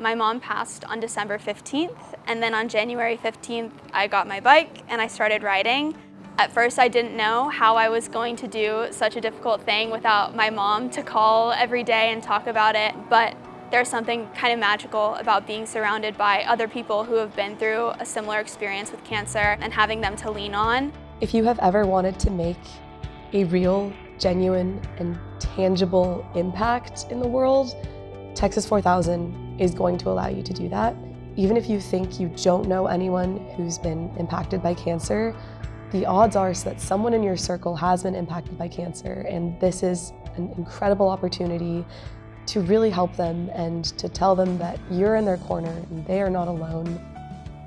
My mom passed on December 15th, and then on January 15th, I got my bike and I started riding. At first, I didn't know how I was going to do such a difficult thing without my mom to call every day and talk about it, but there's something kind of magical about being surrounded by other people who have been through a similar experience with cancer and having them to lean on. If you have ever wanted to make a real, genuine, and tangible impact in the world, Texas 4000 is going to allow you to do that. Even if you think you don't know anyone who's been impacted by cancer, the odds are that someone in your circle has been impacted by cancer, and this is an incredible opportunity to really help them and to tell them that you're in their corner and they are not alone.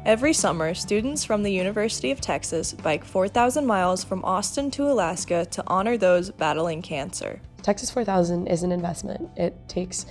Every summer, students from the University of Texas bike 4,000 miles from Austin to Alaska to honor those battling cancer. Texas 4000 is an investment. It takes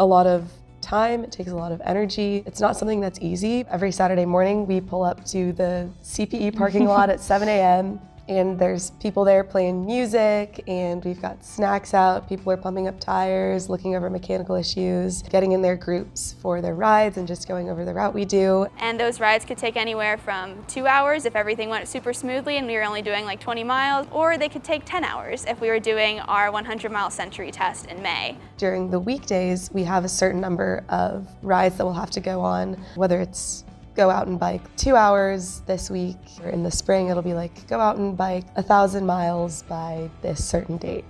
a lot of time, it takes a lot of energy. It's not something that's easy. Every Saturday morning, we pull up to the CPE parking lot at 7 a.m. and there's people there playing music, and we've got snacks out. People are pumping up tires, looking over mechanical issues, getting in their groups for their rides and just going over the route we do. And those rides could take anywhere from 2 hours if everything went super smoothly and we were only doing like 20 miles, or they could take 10 hours if we were doing our 100-mile century test in May. During the weekdays, we have a certain number of rides that we'll have to go on, whether it's go out and bike 2 hours this week, or in the spring it'll be like go out and bike 1,000 miles by this certain date.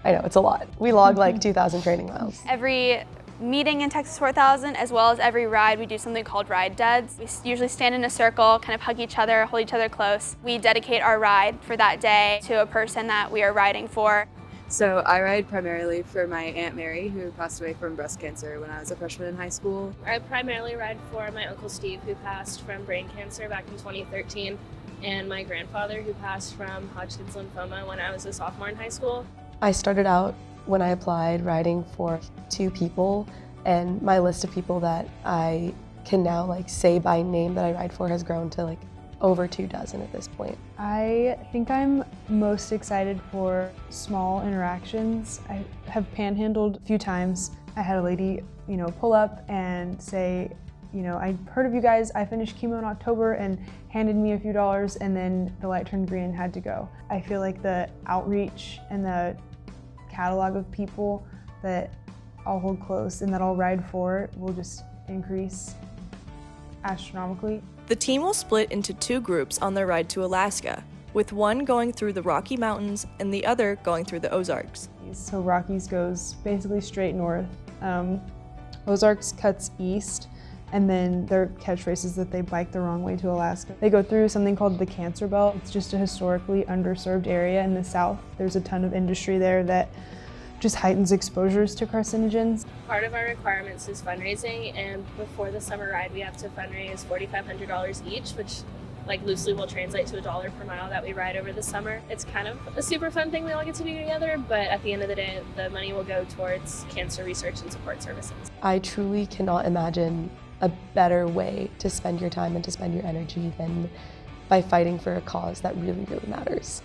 I know, it's a lot. We log like 2,000 training miles. Every meeting in Texas 4000, as well as every ride, we do something called ride deads. We usually stand in a circle, kind of hug each other, hold each other close. We dedicate our ride for that day to a person that we are riding for. So I ride primarily for my Aunt Mary, who passed away from breast cancer when I was a freshman in high school. I primarily ride for my Uncle Steve, who passed from brain cancer back in 2013, and my grandfather, who passed from Hodgkin's lymphoma when I was a sophomore in high school. I started out when I applied riding for 2 people, and my list of people that I can now like say by name that I ride for has grown to like over 24 at this point. I think I'm most excited for small interactions. I have panhandled a few times. I had a lady, pull up and say, I heard of you guys, I finished chemo in October, and handed me a few dollars, and then the light turned green and had to go. I feel like the outreach and the catalog of people that I'll hold close and that I'll ride for will just increase astronomically. The team will split into 2 groups on their ride to Alaska, with one going through the Rocky Mountains and the other going through the Ozarks. So Rockies goes basically straight north. Ozarks cuts east, and then their catchphrase is that they bike the wrong way to Alaska. They go through something called the Cancer Belt. It's just a historically underserved area in the south. There's a ton of industry there that just heightens exposures to carcinogens. Part of our requirements is fundraising, and before the summer ride we have to fundraise $4,500 each, which loosely will translate to $1 per mile that we ride over the summer. It's kind of a super fun thing we all get to do together, but at the end of the day, the money will go towards cancer research and support services. I truly cannot imagine a better way to spend your time and to spend your energy than by fighting for a cause that really, really matters.